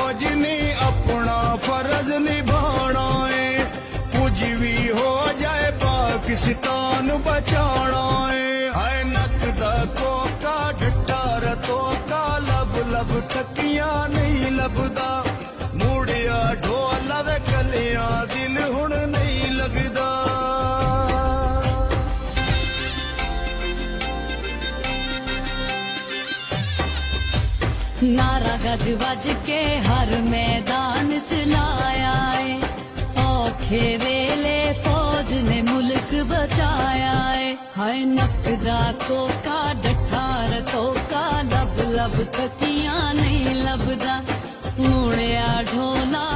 फौज नहीं अपना फर्ज निभाना है, कुछ भी हो जाए पाकिस्तान बचाना है नकदा कोका डट्टा रतोका लब लब थकियां नहीं लभदा, मुड़िया ढोला वे कलियां दिल हुण नहीं लगदा। नारा गज वज के हर मैदान चलाया है, औखे वेले फौज ने मुल्क बचाया है। हाय नकदा कोका डठा रतोका लब लब थकियां नहीं लभदा, मुड़िया ढोला